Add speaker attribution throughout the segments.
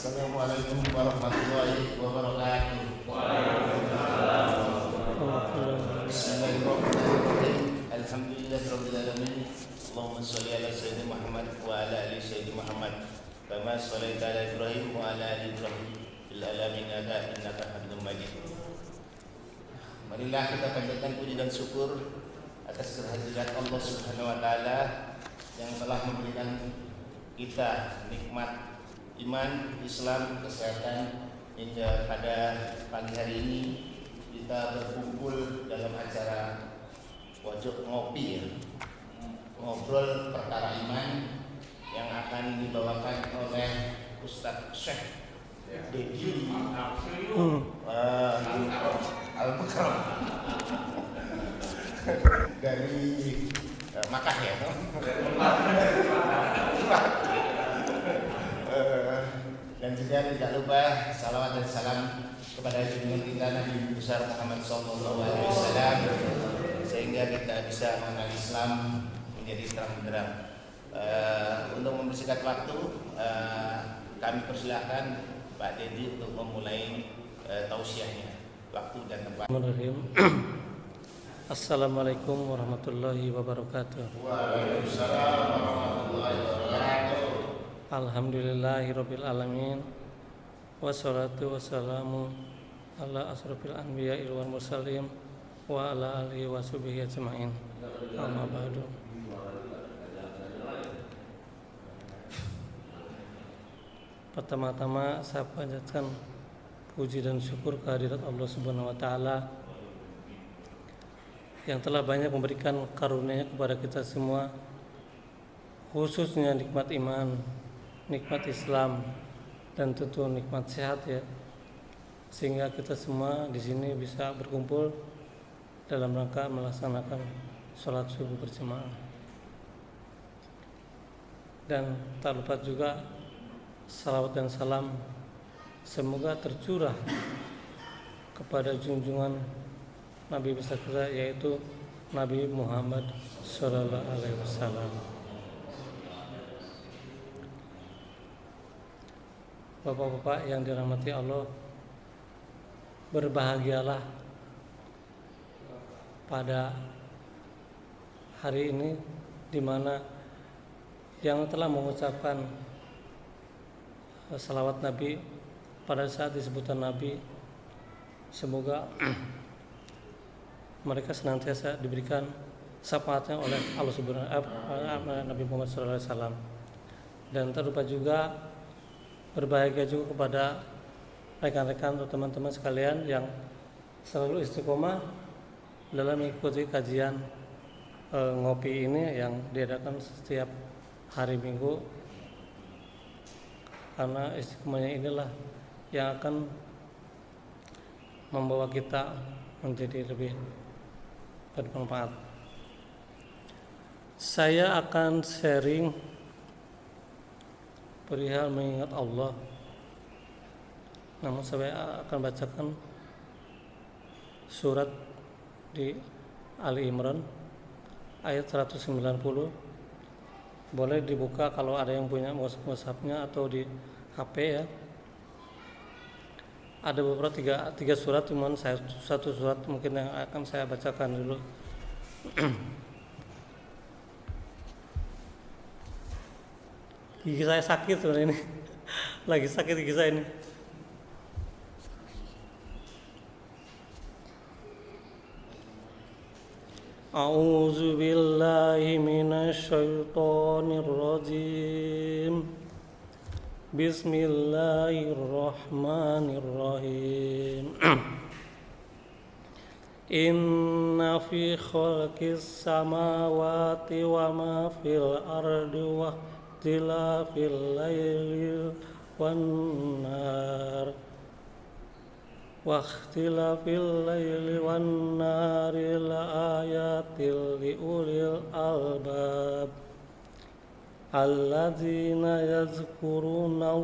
Speaker 1: Assalamualaikum warahmatullahi wabarakatuh. Bismillahirrahmanirrahim. Alhamdulillahirabbil alamin. Allahumma shalli ala sayyidina Muhammad wa ala ali sayyidina Muhammad. Kama shallaita ala Ibrahim wa ala ali Ibrahim fil alamin innaka Hamidum Majid. Marilah kita panjatkan puji dan syukur atas kehadiran Allah Subhanahu wa taala yang telah memberikan kita nikmat iman, Islam, kesehatan hingga pada pagi hari ini kita berkumpul dalam acara pojok ngopi ya. Ngobrol perkara iman yang akan dibawakan oleh Ustadz Syekh Dedi Al-Mukram dari Makkah ya. Dan juga tidak lupa salawat dan salam kepada junjungan kita Nabi besar Muhammad sallallahu alaihi wasallam sehingga kita bisa mengenal Islam menjadi terang benderang. Untuk mempersingkat waktu, kami persilahkan Pak Dedi untuk memulai tausiahnya. Waktu dan tempat.
Speaker 2: Assalamualaikum warahmatullahi wabarakatuh.
Speaker 1: Waalaikumsalam warahmatullahi wabarakatuh.
Speaker 2: Alhamdulillahirabbil alamin. Wassalatu wassalamu ala asrofil anbiya'i wal mursalin wa ala alihi washabihi ajmain. Amma ba'du. Pertama-tama saya panjatkan puji dan syukur kehadirat Allah Subhanahu wa taala yang telah banyak memberikan karunia kepada kita semua, khususnya nikmat iman, nikmat Islam, dan tentu nikmat sehat ya, sehingga kita semua di sini bisa berkumpul dalam rangka melaksanakan sholat subuh berjamaah. Dan tak lupa juga salawat dan salam semoga tercurah kepada junjungan Nabi besar kita, yaitu Nabi Muhammad Sallallahu Alaihi Wasallam. Bapak-bapak yang dirahmati Allah, berbahagialah pada hari ini di mana yang telah mengucapkan salawat Nabi pada saat disebutan Nabi, semoga mereka senantiasa diberikan syafaatnya oleh Allah Subhanahu wa taala, Nabi Muhammad SAW. Dan tak lupa juga berbahagia juga kepada rekan-rekan atau teman-teman sekalian yang selalu istiqomah dalam mengikuti kajian ngopi ini yang diadakan setiap hari Minggu, karena istiqomahnya inilah yang akan membawa kita menjadi lebih bermanfaat. Saya akan sharing perihal mengingat Allah. Namun saya akan bacakan surat di Ali Imran ayat 190. Boleh dibuka kalau ada yang punya mushafnya atau di HP ya. Ada beberapa tiga surat, cuman saya satu surat mungkin yang akan saya bacakan dulu. Gigi saya sakit sebenarnya ini. Lagi sakit gigi saya ini. A'udzu billahi minasy syaithanir rajim. Bismillahirrahmanirrahim. Inna fi khalqis samawati wa ma fil ardi wa ikhtilafil laili wan nar wa ikhtilafil laili wan nari la ayatil liulil albab alladzina yazkuruna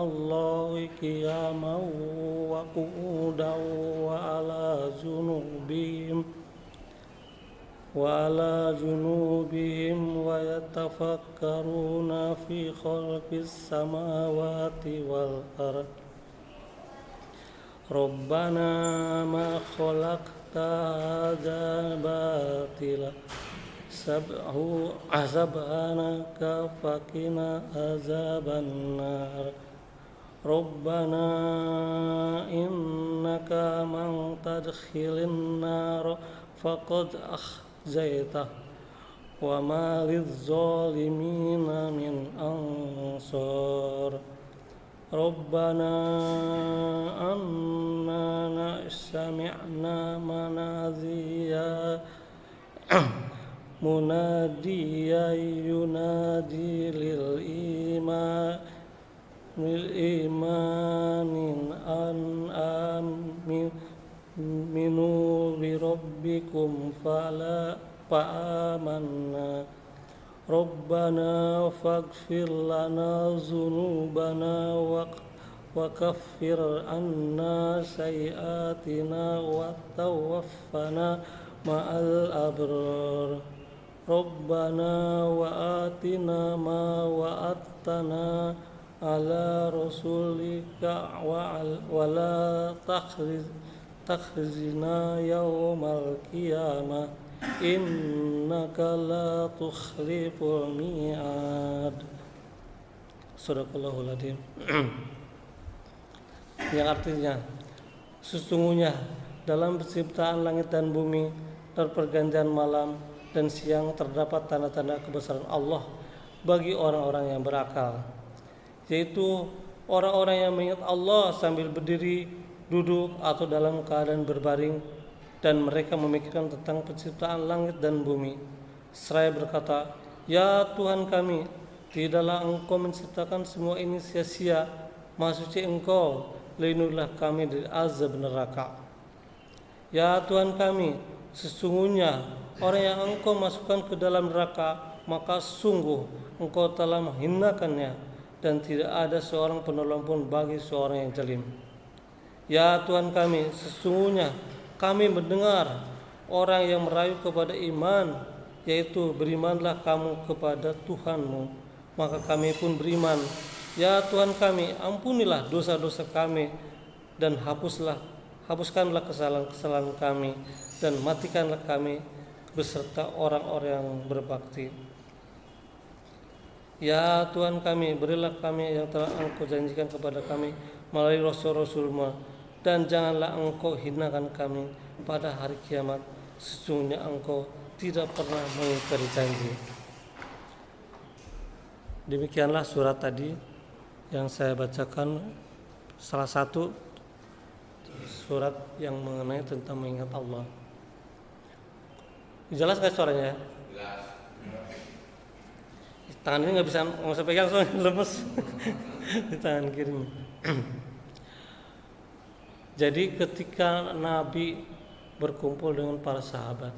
Speaker 2: Allah qiyaman wa qu'udan wa ala junubihim وعلى جنوبهم ويتفكرون في خلق السماوات والأرض ربنا ما خلقت هذا باطلا سبحانك فقنا عذاب النار ربنا إنك من تدخل النار فقد أخزيته وما للظالمين من أنصار ربنا أننا سمعنا مناديا ينادي للإيمان أن آمنوا بربكم فآمنا ربنا فاغفر لنا ذنوبنا وكفر عنا سيئاتنا وتوفنا مع الأبرار ربنا وآتنا ما وعدتنا على رسولك ولا تخزنا يوم القيامة innaka la tukhliful mi'ad. Sadaqallahul adzim. Yang artinya sesungguhnya dalam penciptaan langit dan bumi dan pergantian malam dan siang terdapat tanda-tanda kebesaran Allah bagi orang-orang yang berakal, yaitu orang-orang yang mengingat Allah sambil berdiri, duduk atau dalam keadaan berbaring, dan mereka memikirkan tentang penciptaan langit dan bumi seraya berkata, ya Tuhan kami, tidaklah Engkau menciptakan semua ini sia-sia, Maha Suci Engkau, lindungilah kami dari azab neraka. Ya Tuhan kami, sesungguhnya orang yang Engkau masukkan ke dalam neraka, maka sungguh Engkau telah menghinakannya, dan tidak ada seorang penolong pun bagi seorang yang zalim. Ya Tuhan kami, sesungguhnya kami mendengar orang yang merayu kepada iman, yaitu berimanlah kamu kepada Tuhanmu, maka kami pun beriman. Ya Tuhan kami, ampunilah dosa-dosa kami dan hapuskanlah kesalahan-kesalahan kami, dan matikanlah kami beserta orang-orang yang berbakti. Ya Tuhan kami, berilah kami yang telah Engkau janjikan kepada kami melalui Rasul-Rasul-Mu, dan janganlah Engkau hinakan kami pada hari kiamat. Sesungguhnya Engkau tidak pernah mengingkari janji. Demikianlah surat tadi yang saya bacakan, salah satu surat yang mengenai tentang mengingat Allah. Jelas gak suaranya? Jelas. Tangan ini nggak bisa pegang soalnya lemes di tangan kiri. Jadi ketika Nabi berkumpul dengan para sahabat,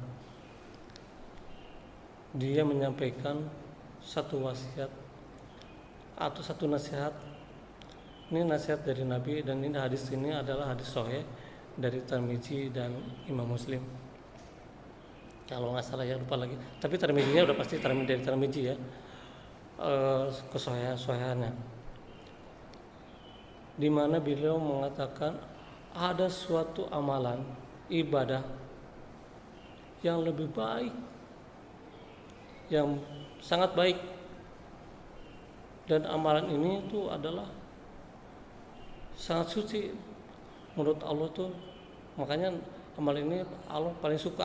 Speaker 2: dia menyampaikan satu wasiat atau satu nasihat. Ini nasihat dari Nabi, dan ini hadis ini adalah hadis sahih dari Tirmidzi dan Imam Muslim. Kalau nggak salah ya, lupa lagi. Tapi Tirmidzinya udah pasti dari Tirmidzi ya. Kesahihannya, di mana beliau mengatakan ada suatu amalan ibadah yang lebih baik, yang sangat baik, dan amalan ini itu adalah sangat suci menurut Allah tuh. Makanya amalan ini Allah paling suka,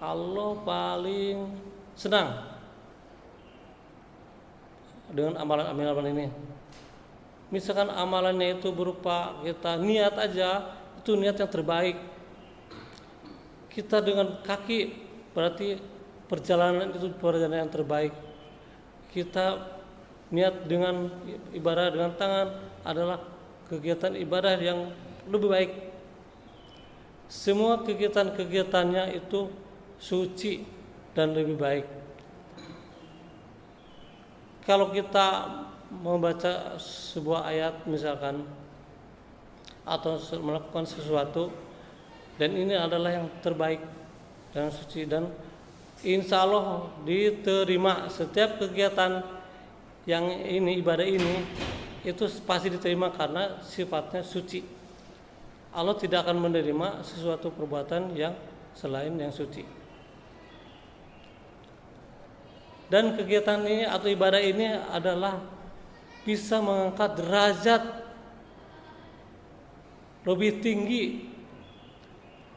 Speaker 2: Allah paling senang dengan amalan-amalan ini. Misalkan amalannya itu berupa kita niat aja, itu niat yang terbaik. Kita dengan kaki, berarti perjalanan itu perjalanan yang terbaik. Kita niat dengan ibadah dengan tangan adalah kegiatan ibadah yang lebih baik. Semua kegiatan-kegiatannya itu suci dan lebih baik. Kalau kita membaca sebuah ayat misalkan, atau melakukan sesuatu, dan ini adalah yang terbaik dan suci, dan insya Allah diterima. Setiap kegiatan yang ini, ibadah ini, itu pasti diterima karena sifatnya suci. Allah tidak akan menerima sesuatu perbuatan yang selain yang suci. Dan kegiatan ini atau ibadah ini adalah bisa mengangkat derajat lebih tinggi.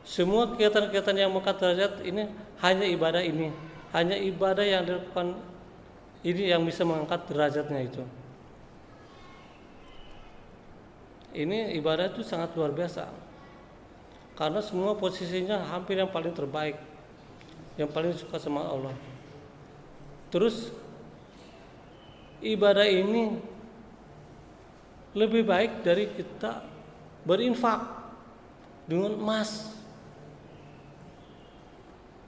Speaker 2: Semua kegiatan-kegiatan yang mengangkat derajat ini hanya ibadah ini, hanya ibadah yang dilakukan ini yang bisa mengangkat derajatnya itu. Ini ibadah itu sangat luar biasa, karena semua posisinya hampir yang paling terbaik, yang paling suka sama Allah. Terus ibadah ini lebih baik dari kita berinfak dengan emas.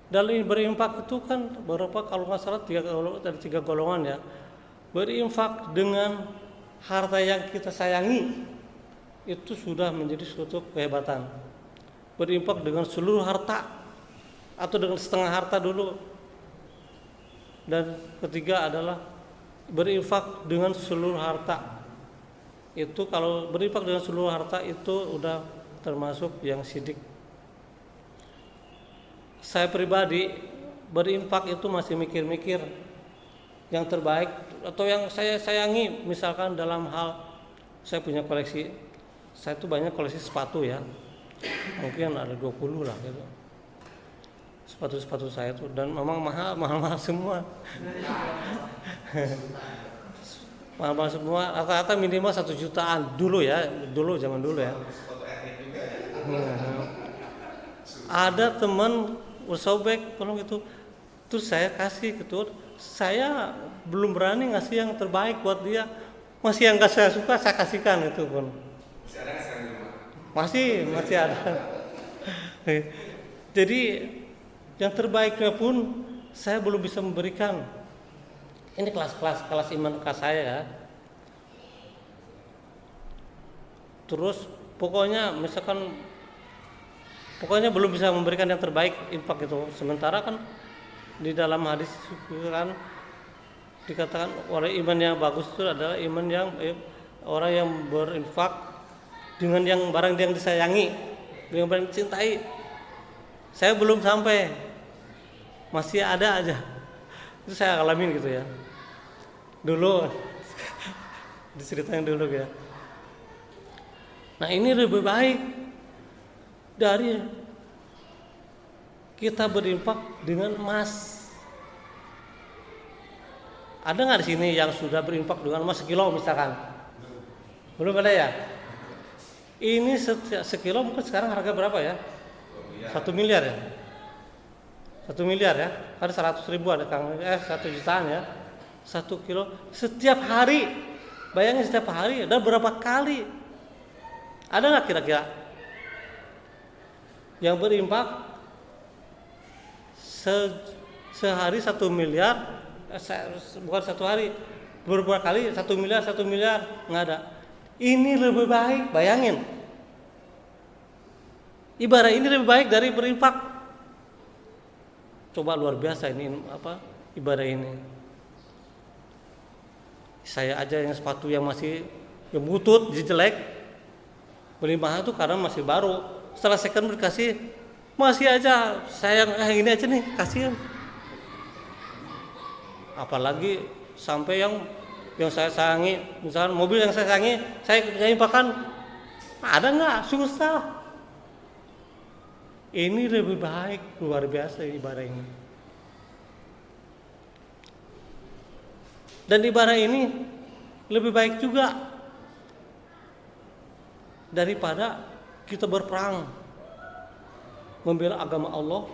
Speaker 2: Dalam berinfak itu kan berapa, kalau nggak salah tiga golongan ya. Berinfak dengan harta yang kita sayangi itu sudah menjadi suatu kehebatan. Berinfak dengan seluruh harta atau dengan setengah harta dulu. Dan ketiga adalah berinfak dengan seluruh harta. Itu kalau berinfak dengan seluruh harta itu udah termasuk yang syirik. Saya pribadi berinfak itu masih mikir-mikir yang terbaik atau yang saya sayangi. Misalkan dalam hal saya punya koleksi, saya tuh banyak koleksi sepatu ya, mungkin ada 20 lah gitu. Sepatu-sepatu saya tuh, dan memang mahal semua. Mahal semua, rata-rata minimal 1 jutaan dulu ya, zaman dulu ya. Ada teman sobek kalau gitu, terus saya kasih gitu, saya belum berani ngasih yang terbaik buat dia, masih yang gak saya suka saya kasihkan itu pun. Masih ada. Jadi yang terbaiknya pun saya belum bisa memberikan. Ini kelas iman kelas saya ya. Terus pokoknya belum bisa memberikan yang terbaik infak itu. Sementara kan di dalam hadis kan dikatakan orang iman yang bagus itu adalah iman yang orang yang berinfak dengan yang barang yang disayangi, dengan barang yang dicintai. Saya belum sampai, masih ada aja. Itu saya alamin gitu ya. Dulu diceritain dulu ya. Nah, ini lebih baik dari kita berinfak dengan emas. Ada nggak di sini yang sudah berinfak dengan emas sekilo misalkan? Belum ada ya? Ini sekilo mungkin sekarang harga berapa ya? 1 miliar ya? 1 miliar ya? Ada 100 ribu, ada 1 jutaan ya? 1 kilo setiap hari. Bayangin setiap hari, ada berapa kali? Ada nggak kira-kira yang berinfak sehari 1 miliar? Bukan satu hari, beberapa kali 1 miliar, nggak ada. Ini lebih baik, bayangin. Ibadah ini lebih baik dari berinfak. Coba luar biasa ini ibadah ini. Saya aja yang sepatu yang masih butut, jelek, beli mahal tuh karena masih baru. Setelah second dikasih, masih aja sayang, ini aja nih kasihan. Apalagi sampai yang saya sayangi, misalkan mobil yang saya sayangi, saya infakkan, ada nggak? Susah. Ini lebih baik, luar biasa ibadah ini. Dan ibadah ini lebih baik juga daripada kita berperang membela agama Allah.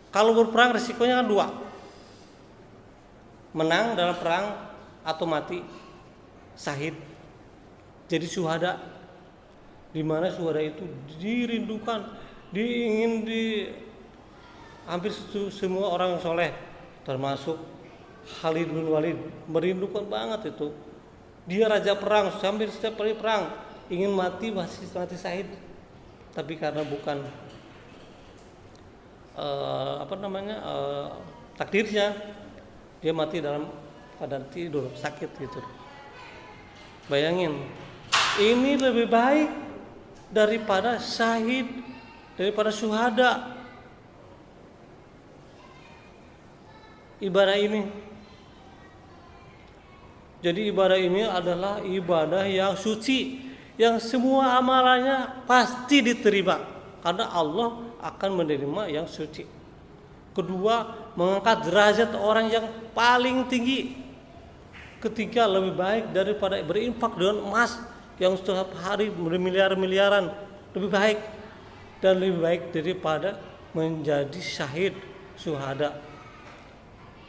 Speaker 2: Kalau berperang risikonya kan 2. Menang dalam perang atau mati syahid. Jadi syuhada, di mana syuhada itu dirindukan, hampir semua orang yang soleh, termasuk Khalid bin Walid, merindukan banget itu. Dia raja perang, hampir setiap kali perang ingin mati syahid, tapi karena bukan takdirnya dia mati dalam keadaan tidur sakit gitu. Bayangin, ini lebih baik daripada syahid, daripada syuhada. Ibadah ini. Jadi ibadah ini adalah ibadah yang suci, yang semua amalannya pasti diterima karena Allah akan menerima yang suci. Kedua, mengangkat derajat orang yang paling tinggi. Ketiga, lebih baik daripada berinfak dengan emas yang setiap hari bermiliar-miliaran, lebih baik dan lebih baik daripada menjadi syahid, syuhada.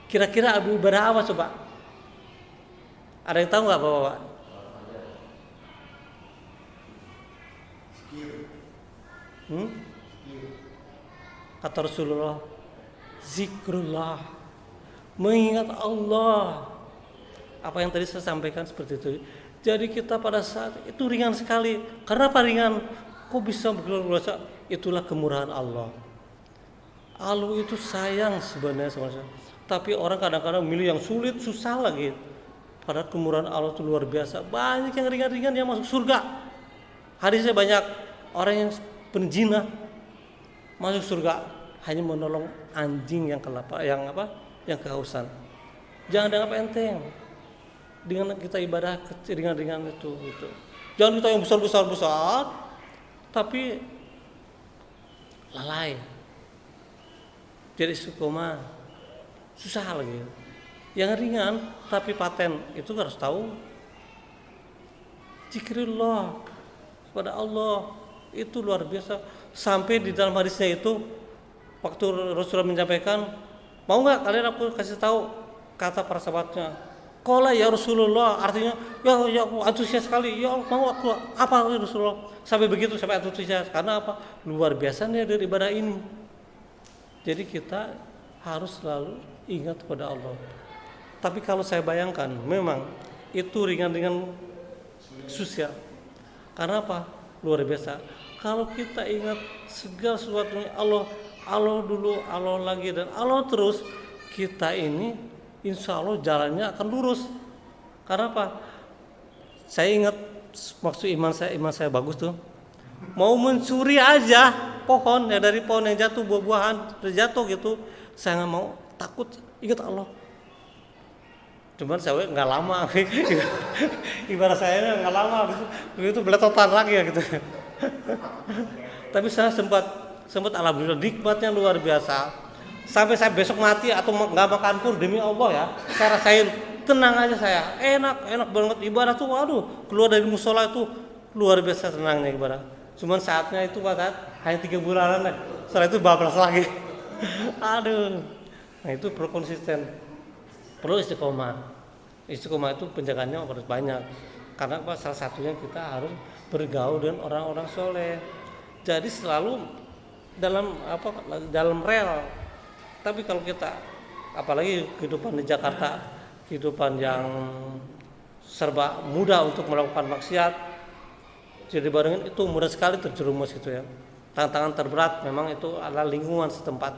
Speaker 2: Kira-kira ibadah apa coba? Ada yang tahu nggak Bapak? Kata Rasulullah, zikrullah, mengingat Allah. Apa yang tadi saya sampaikan seperti itu. Jadi kita pada saat itu ringan sekali. Karena apa ringan? Kok bisa berkeluar? Itulah kemurahan Allah. Allah itu sayang sebenarnya sama saya. Tapi orang kadang-kadang milih yang sulit, susah lagi. Padahal kemurahan Allah itu luar biasa. Banyak yang ringan-ringan yang masuk surga. Hadisnya banyak orang yang penzina masuk surga hanya menolong anjing yang yang kehausan. Jangan dianggap enteng. Dengan kita ibadah ringan-ringan itu. Jangan kita yang besar, tapi lalai. Jadi istiqomah susah lagi. Yang ringan tapi paten itu harus tahu. Zikrillah kepada Allah itu luar biasa. Sampai di dalam hadisnya itu waktu Rasulullah menyampaikan, mau nggak kalian aku kasih tahu kata para sahabatnya. Qala ya Rasulullah, artinya ya aku antusias sekali. Ya mau aku apa ya Rasulullah? Sampai begitu sampai antusias. Karena apa? Luar biasanya dari ibadah ini. Jadi kita harus selalu ingat kepada Allah. Tapi kalau saya bayangkan, memang itu ringan-ringan susah. Karena apa? Luar biasa. Kalau kita ingat segala sesuatunya Allah dulu, Allah lagi dan Allah terus, kita ini insya Allah jalannya akan lurus. Karena apa? Saya ingat waktu iman saya bagus tuh. Mau mencuri aja pohon ya, dari pohon yang jatuh buah-buahan terjatuh gitu, saya nggak mau, takut, ingat Allah. Cuman saya nggak lama, ibarat saya nggak lama, begitu beletotan lagi ya gitu. Tapi saya sempat alhamdulillah nikmatnya luar biasa. Sampai saya besok mati atau nggak makan pun demi Allah ya, saya rasain tenang aja saya, enak banget ibadah tuh. Waduh, keluar dari musola itu luar biasa tenangnya ibadah. Cuman saatnya itu hanya 3 bulanan deh. Setelah itu bablas lagi. Aduh. Nah itu perlu konsisten, perlu istiqomah. Istiqomah itu penjagaannya harus banyak. Karena apa? Salah satunya kita harus bergaul dengan orang-orang soleh. Jadi selalu dalam rel. Tapi kalau kita, apalagi kehidupan di Jakarta, kehidupan yang serba mudah untuk melakukan maksiat, jadi barengan itu mudah sekali terjerumus itu ya. Tantangan terberat memang itu adalah lingkungan setempat.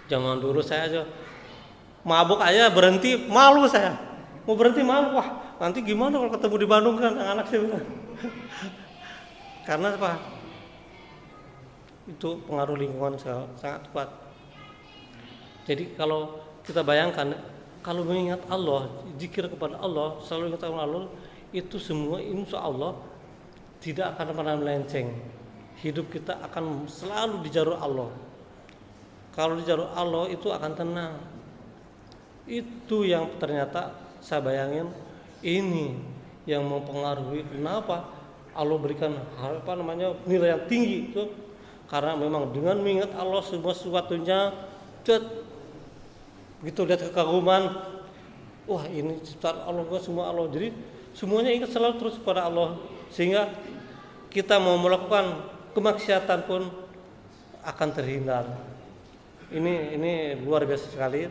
Speaker 2: Zaman dulu saya aja mabuk aja berhenti, malu saya. Mau berhenti malu, wah nanti gimana kalau ketemu di Bandung kan anak saya. Karena apa? Itu pengaruh lingkungan sangat kuat. Jadi kalau kita bayangkan, kalau mengingat Allah, zikir kepada Allah, selalu ingat Allah, itu semua insya Allah tidak akan pernah melenceng. Hidup kita akan selalu di jalur Allah. Kalau di jalur Allah itu akan tenang. Itu yang ternyata saya bayangin, ini yang mempengaruhi kenapa Allah berikan nilai yang tinggi itu. Karena memang dengan mengingat Allah semua sesuatunya, begitu lihat kekaguman, wah ini ciptaan Allah, semua Allah. Jadi semuanya ingat selalu terus kepada Allah, sehingga kita mau melakukan kemaksiatan pun akan terhindar. Ini luar biasa sekali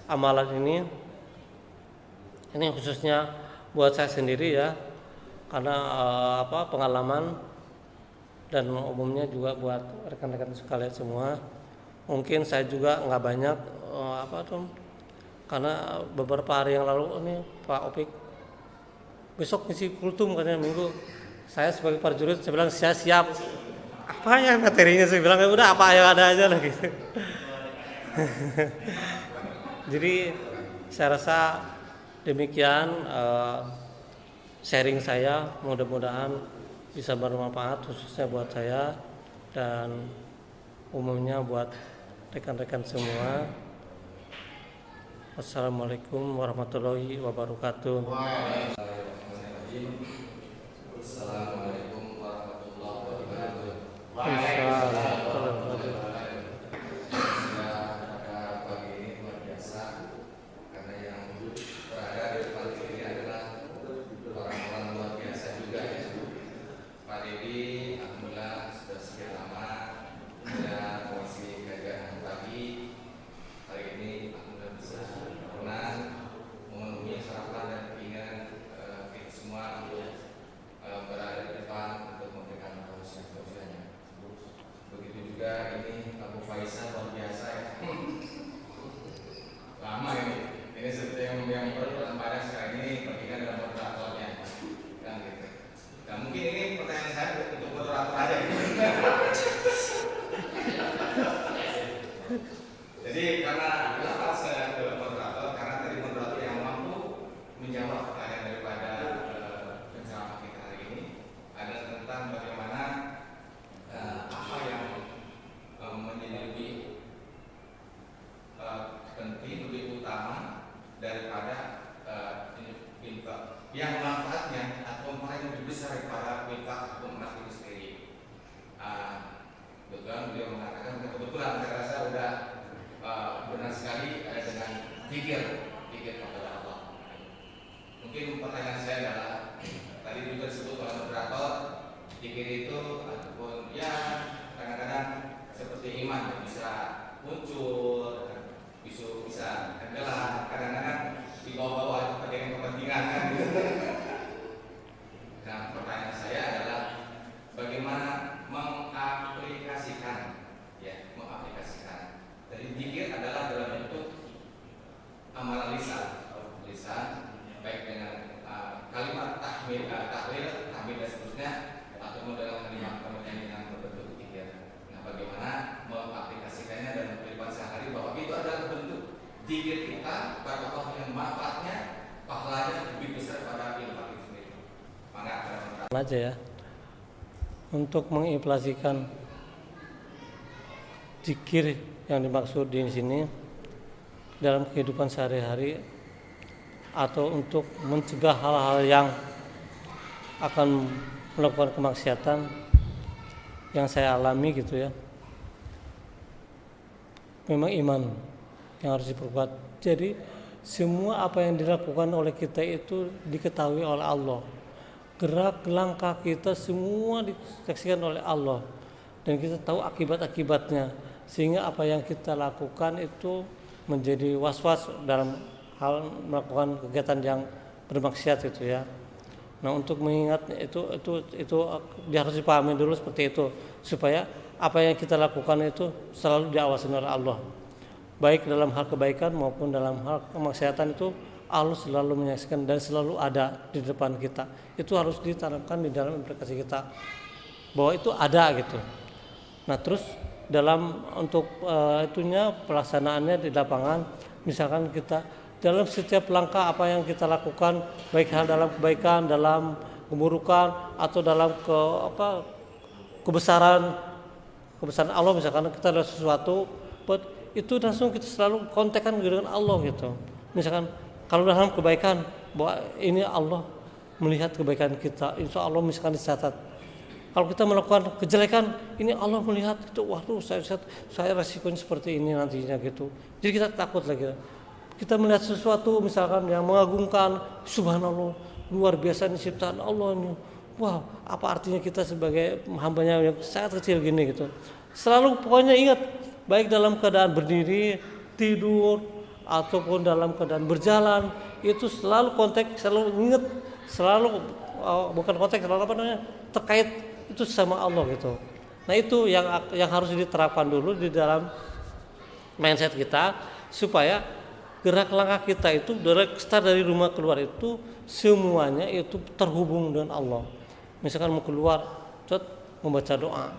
Speaker 2: amalan ini. Ini khususnya buat saya sendiri ya, karena pengalaman dan umumnya juga buat rekan-rekan sekalian semua. Mungkin saya juga nggak banyak karena beberapa hari yang lalu ini Pak Opik besok ngisi kultum katanya minggu. Saya sebagai prajurit saya bilang saya siap. Apa ya materinya, saya bilang udah apa yang ada aja lah gitu. Jadi saya rasa demikian sharing saya, mudah-mudahan bisa bermanfaat khususnya buat saya dan umumnya buat rekan-rekan semua. Assalamualaikum warahmatullahi wabarakatuh.
Speaker 1: Assalamualaikum warahmatullahi wabarakatuh. Pada pagi ini luar biasa karena yang berada di depan ini adalah orang-orang luar biasa juga ya. Pak Dedi, alhamdulillah sudah sekian lama sudah mengisi kajian pagi. Hari ini alhamdulillah bisa sempurna memenuhi harapan dan keinginan kita semua untuk berada di depan untuk memberikan tausiah-tausiahnya. Begitu juga ini Abu Faisal luar biasa ya. Lama ini seperti yang pada sekarang ini pergikan dalam moderatornya kan gitu. Nah mungkin ini pertanyaan saya untuk moderator aja gitu. Jadi karena kenapa saya adalah moderator, karena tadi moderator yang mampu menjawab pertanyaan daripada penceramah kita hari ini adalah tentang bagaimana apa yang menjadi lebih penting, lebih utama daripada infak yang manfaatnya atau paling lebih besar daripada infak atau emas itu sendiri. Kebetulan beliau mengatakan, kebetulan saya rasa sudah benar sekali dengan pikir kepada Allah. Mungkin pertanyaan saya adalah tadi juga disebut oleh moderator, pikir itu ataupun ya kadang-kadang seperti iman bisa muncul, bisa tenggelam, kadang-kadang dibawa-bawa kepentingan kan gitu. Nah pertanyaan saya adalah bagaimana mengaplikasikan. Jadi zikir adalah dalam bentuk amalan lisan, baik dengan kalimat tahmid, tahlil, tahmid dan seterusnya, ataupun dalam kalimat yang berbentuk zikir. Nah, bagaimana mengaplikasikannya dalam kehidupan sehari bahwa itu adalah bentuk zikir kita kepada Allah yang manfaatnya, pahalanya lebih besar pada infak itu sendiri. Maka
Speaker 2: aja ya untuk mengimplementasikan zikir yang dimaksud di sini dalam kehidupan sehari-hari atau untuk mencegah hal-hal yang akan melakukan kemaksiatan yang saya alami gitu ya. Memang iman yang harus diperkuat. Jadi semua apa yang dilakukan oleh kita itu diketahui oleh Allah. Gerak langkah kita semua disaksikan oleh Allah dan kita tahu akibat-akibatnya. Sehingga apa yang kita lakukan itu menjadi was-was dalam hal melakukan kegiatan yang bermaksiat itu ya. Nah untuk mengingat itu harus dipahami dulu seperti itu supaya apa yang kita lakukan itu selalu diawasi oleh Allah. Baik dalam hal kebaikan maupun dalam hal kemaksiatan itu Allah selalu menyaksikan dan selalu ada di depan kita. Itu harus ditanamkan di dalam implikasi kita bahwa itu ada gitu. Nah terus dalam untuk itunya pelaksanaannya di lapangan, misalkan kita dalam setiap langkah apa yang kita lakukan, baik hal dalam kebaikan, dalam keburukan atau dalam kebesaran Allah, misalkan kita ada sesuatu, itu langsung kita selalu kontakkan dengan Allah gitu. Misalkan kalau dalam kebaikan, bahwa ini Allah melihat kebaikan kita, insya Allah misalkan dicatat. Kalau kita melakukan kejelekan, ini Allah melihat itu, waduh saya resikonya seperti ini nantinya gitu. Jadi kita takut lagi. Kita melihat sesuatu misalkan yang mengagumkan, subhanallah, luar biasa ini ciptaan Allah ini. Wow, apa artinya kita sebagai hambanya yang sangat kecil gini gitu. Selalu pokoknya ingat, baik dalam keadaan berdiri, tidur, ataupun dalam keadaan berjalan, itu selalu konteks, selalu ingat, selalu bukan konteks, selalu terkait itu sama Allah gitu. Nah itu yang harus diterapkan dulu di dalam mindset kita, supaya gerak langkah kita itu dari start dari rumah keluar itu semuanya itu terhubung dengan Allah. Misalkan mau keluar, membaca doa,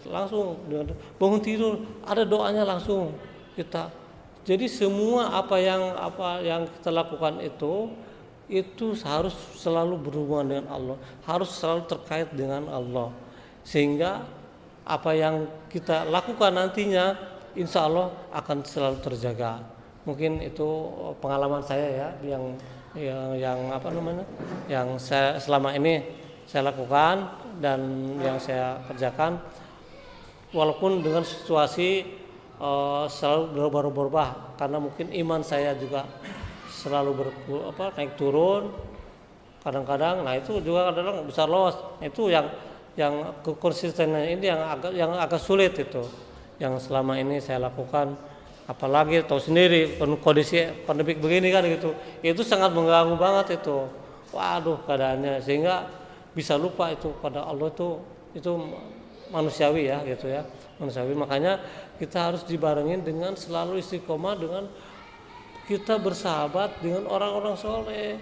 Speaker 2: langsung dengan bangun tidur ada doanya langsung kita. Jadi semua apa yang kita lakukan itu harus selalu berhubungan dengan Allah, harus selalu terkait dengan Allah, sehingga apa yang kita lakukan nantinya insya Allah akan selalu terjaga. Mungkin itu pengalaman saya ya, yang saya selama ini saya lakukan dan yang saya kerjakan, walaupun dengan situasi selalu berubah, karena mungkin iman saya juga selalu naik turun kadang-kadang. Nah itu juga kadang bisa loss. Itu yang konsistenan ini yang agak sulit itu, yang selama ini saya lakukan. Apalagi tahu sendiri kondisi pandemi begini kan gitu, itu sangat mengganggu banget itu. Waduh keadaannya, sehingga bisa lupa itu pada Allah itu manusiawi ya gitu ya, manusiawi. Makanya kita harus dibarengin dengan selalu istiqomah, dengan kita bersahabat dengan orang-orang soleh.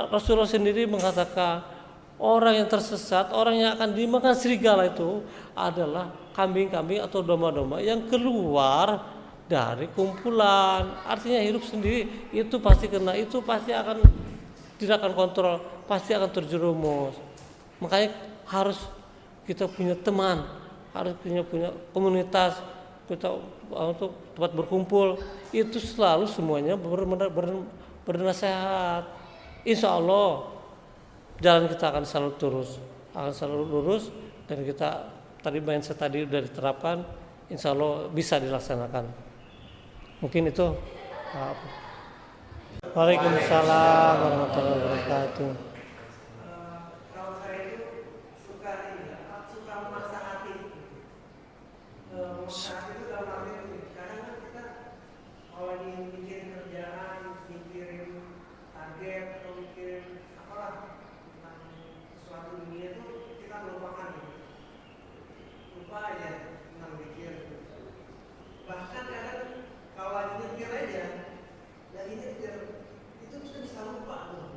Speaker 2: Rasulullah sendiri mengatakan orang yang tersesat, orang yang akan dimakan serigala itu adalah kambing-kambing atau domba-domba yang keluar dari kumpulan. Artinya hidup sendiri itu pasti kena, itu pasti akan tidak akan kontrol, pasti akan terjerumus. Makanya harus kita punya teman, harus punya komunitas, kita untuk tempat berkumpul, itu selalu semuanya bernasihat. Insya Allah jalan kita akan selalu lurus, dan kita tadi mindset tadi sudah diterapkan, insya Allah bisa dilaksanakan. Mungkin itu. Waalaikumsalam warahmatullahi wabarakatuh.
Speaker 3: Kalau saya itu suka memaksa hati. Memaksa hati itu dalam arti itu, kadang kan kita kalau lagi mikirin kerjaan, mikirin target atau mikirin apalah tentang sesuatu dunia itu, kita melupakan, lupa aja tentang mikir. Bahkan kadang kalau lagi mikir aja, lagi nyetir itu kita bisa lupa tuh.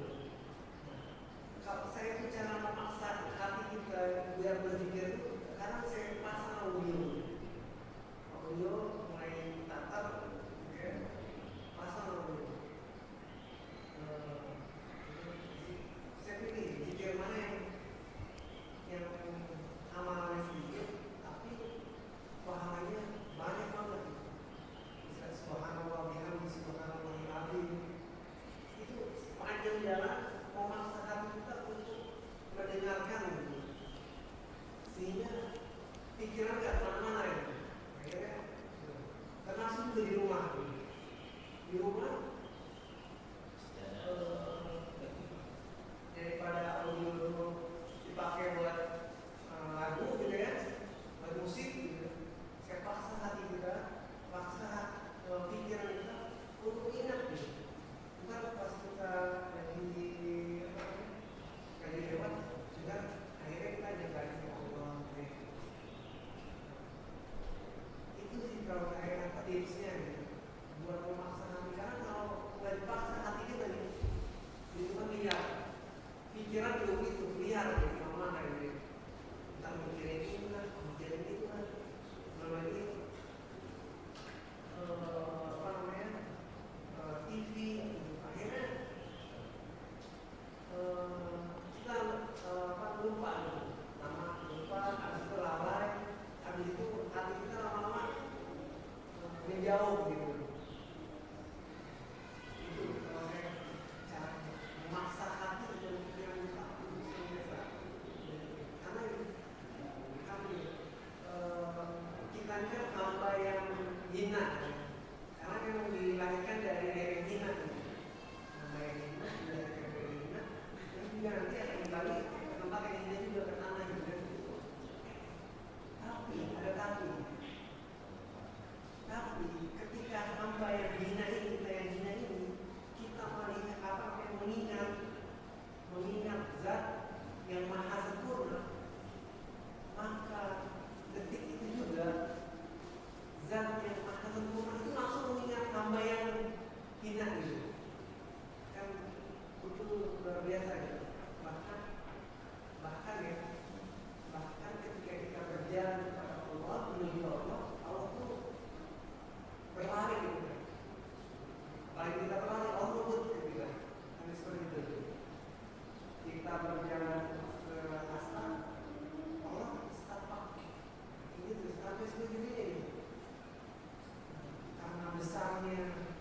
Speaker 3: namanya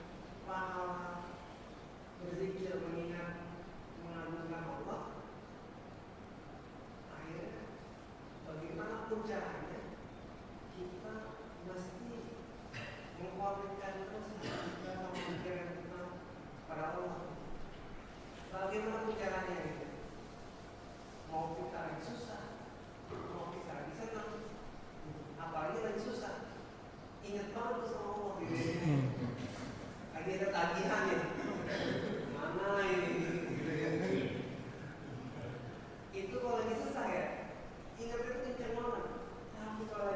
Speaker 3: pahala berzikir mengingat mengagungkan Allah, akhirnya bagaimanapun caranya kita mesti mengkomitkan terus kita sama pikiran kita pada Allah. Bagaimanapun caranya gitu. Mau kita lagi susah, mau kita lagi senang, apalagi lagi susah, ingat banget sama Allah gitu. Lagi ada tagihan ya, mana ini gitu ya. Itu kalau lagi susah ya, ingat itu kencang banget. Tapi kalau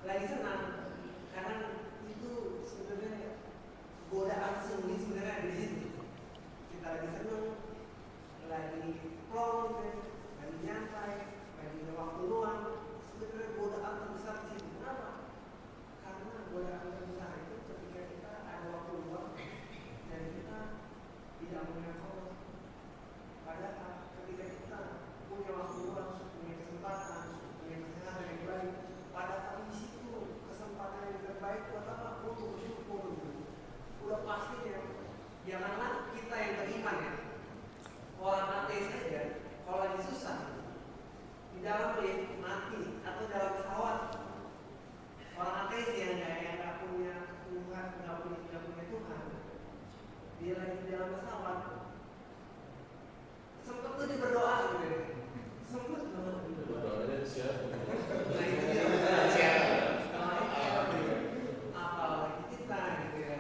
Speaker 3: lagi senang, karena itu sebenarnya godaan sendiri sebenarnya di situ. Kita lagi senang, lagi plong, lagi nyantai, lagi ada waktu luang, sebenarnya godaan terbesar di situ. Kenapa? Karena godaan terbesar itu ketika kita ada waktu luang dan kita tidak mengingat Allah. Padahal ketika kita punya waktu luang, punya kesempatan, punya kesehatan yang baik, padahal di situ kesempatan yang terbaik buat apa? Untuk bersyukur. Udah pasti ya. Janganlah kita yang beriman ya. Orang ateis saja, kalau lagi susah, di dalam lift mati atau dalam pesawat, orang ateis yang nggak punya Tuhan, nggak punya Tuhan, dia lagi di dalam pesawat, sempet tuh dia berdoa gitu ya, sempet
Speaker 4: Berdoanya siapa?
Speaker 3: nah itu dia apalagi kita gitu ya.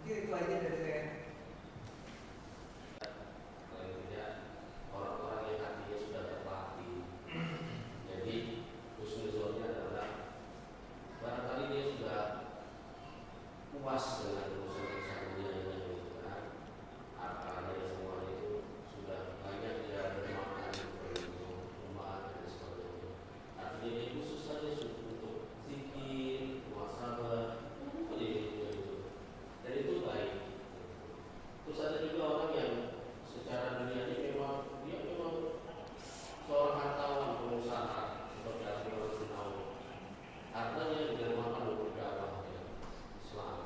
Speaker 3: Mungkin itu aja dari saya.
Speaker 4: Paling tidak orang-orang yang hatinya sudah terlatih. Jadi husnuzonnya adalah barangkali dia sudah puas dengan urusan dunianya gitu kan. Hartanya semuanya itu sudah banyak dia bermakan untuk rumah dan sebagainya. Artinya dia khusus saja untuk zikir, muhasabah, itu. Dan itu baik. Terus ada juga orang yang secara dunianya memang dia memang seorang hartawan, pengusaha seperti Abdullah bin Auf. Hartanya didermakan untuk dakwah Islam.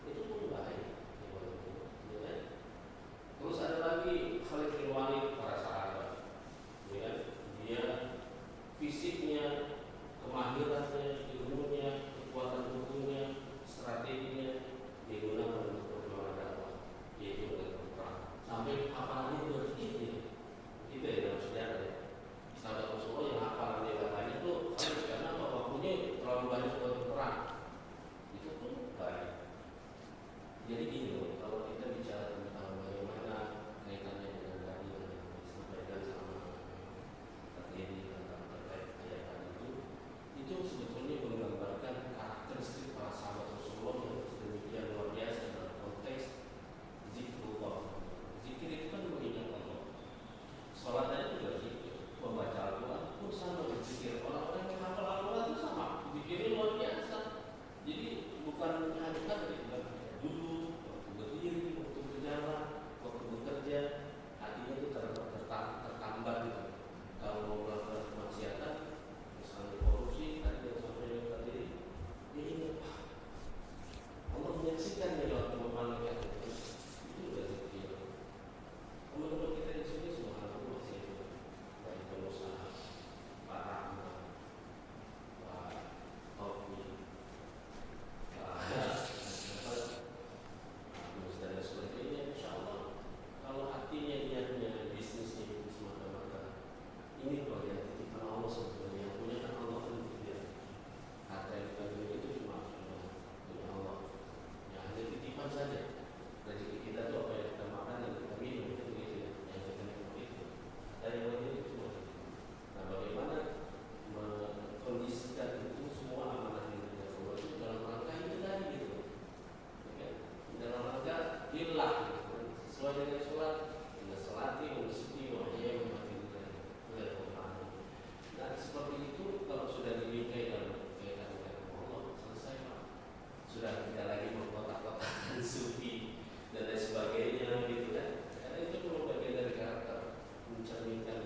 Speaker 4: Itu pun baik. Ya kan? Terus ada lagi Khalid bin Walid, para sahabat. Ya kan? Dia fisiknya, kemahirannya, ilmunya, kekuatan tubuhnya, strateginya digunakan untuk perjuangan dakwah, yaitu untuk perang. Sampai hafalannya itu sedikit, itu ya dalam sejarah ya. Sahabat Rasulullah yang hafalannya banyak itu harus karena waktunya terlalu banyak buat perang. Itu pun baik. Jadi gini loh, kalau kita bicara tentang bagaimana kaitannya dengan tadi yang disampaikan sama ini tentang terkait ayat itu sebetulnya menggambarkan karakteristik para sahabat Rasulullah yang sedemikian luar biasa dalam konteks zikrullah. Zikir itu kan mengingat Allah. Sholat itu juga zikir, membaca Al-Quran pun sama berzikir. Orang-orang yang hafal Al-Quran itu sama, zikirnya luar biasa. Jadi bukan hanya duduk, waktu berdiri, waktu berjalan, waktu bekerja, hatinya itu tertambat gitu. Kalau mau melakukan kemaksiatan, misalnya korupsi, tadi yang sampai tadi, dia ingat Allah menyaksikan dia waktu memanggil itu udah zikir. Teman-teman kita di sini subhanallah masih baik pengusaha, Pak Rahmat, Pak Topi, dan sebagainya. Insya Allah kalau hatinya niatnya bisnisnya itu semata-mata ini bagian titipan Allah sebetulnya, yang punya kan Allah sendiri dia. Harta yang kita miliki itu cuma punya Allah. Ya hanya titipan saja. Rezeki kita itu apa yang kita makan, yang kita minum itu begitu ya. Yang kita minum itu. Dan yang lainnya itu cuma. Nah bagaimana mengkondisikan itu semua amanah yang kita bawa itu dalam rangka ini tadi gitu. Ya, dalam rangka ilah gitu. Sesuai dengan sholat, dengan selati, menusuki, wahya, memati dan seperti itu kalau sudah dibingkai dalam kaitan dengan Allah selesai Pak. Sudah tidak lagi mengkotak-kotakkan sufi dan lain sebagainya gitu kan. Karena itu memang bagian dari karakter, mencerminkan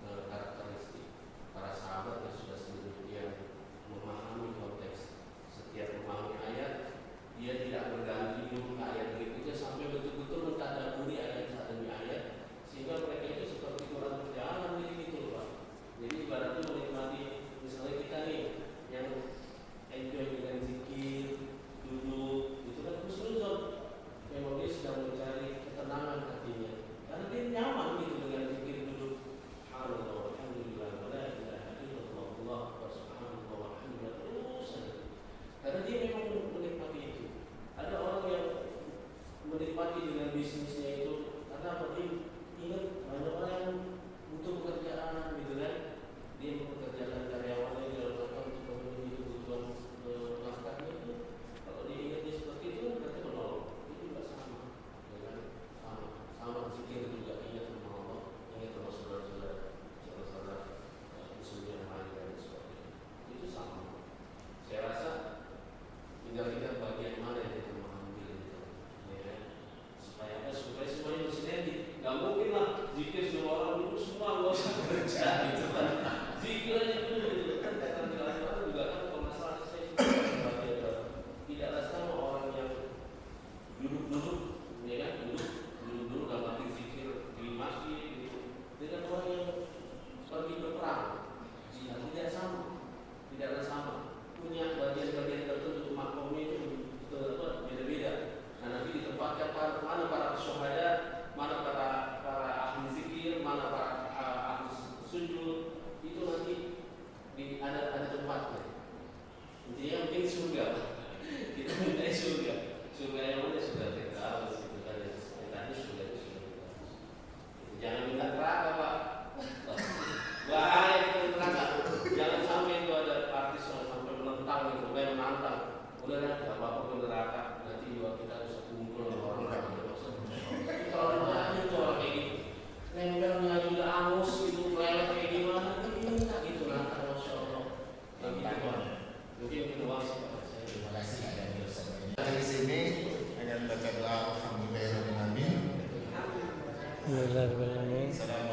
Speaker 4: karakteristik para sahabat yang sudah sedemikian memahami konteks setiap bisnisnya itu, karena berarti ingat banyak orang yang butuh pekerjaan gitu kan, dia mempekerjakan karyawannya dalam rangka untuk memenuhi kebutuhan nafkahnya itu. Kalau dia ingatnya seperti itu berarti menolong, itu juga sama, ya kan? Sama zikir juga, ingat sama Allah, ingat sama saudara-saudara muslim yang lain dan sebagainya. Itu sama. Saya rasa tinggal kita bagian mana yang kita mengambil itu, ya kan? Supaya semuanya bersinergi. Gak mungkin lah zikir semua orang dulu semua nggak usah kerja gitu kan. Zikir aja dulu gitu kan. Kata orang juga kan kalau masalah saya tidak ada sama orang yang duduk-duduk, ya kan? Duduk dalam arti zikir di masjid gitu. Dengan orang yang pergi berperang, tidak sama, tidak ada sama. Punya bagian-bagian tertentu makomnya itu beda-beda. Nah, nanti ditempatkan mana para syuhada, mana para ahli zikir, mana para ahli sujud, itu nanti ada tempatnya. Intinya mungkin surga. Kita minta surga. Surga yang mana surga kita harus itu kan ya. Tadi surga itu surga. Jangan minta neraka, Pak. Bahaya kita neraka. Jangan sampai itu ada artis yang sampai menentang itu, kayak menantang. Udah lah, nggak apa-apa ke neraka. Nanti juga kita bisa kumpul sama orang-orang. Kalau ada itu orang kayak gitu, nempelnya juga angus gitu, meleleh kayak gimana? Ini nggak gitu neraka, masya Allah. Yang gitu kan. Mungkin itu doang sih Pak.
Speaker 1: Terima kasih ada yang bisa. Di sini akan baca doa alhamdulillahirobbilalamin.
Speaker 2: Alhamdulillahirobbilalamin.
Speaker 1: Assalamualaikum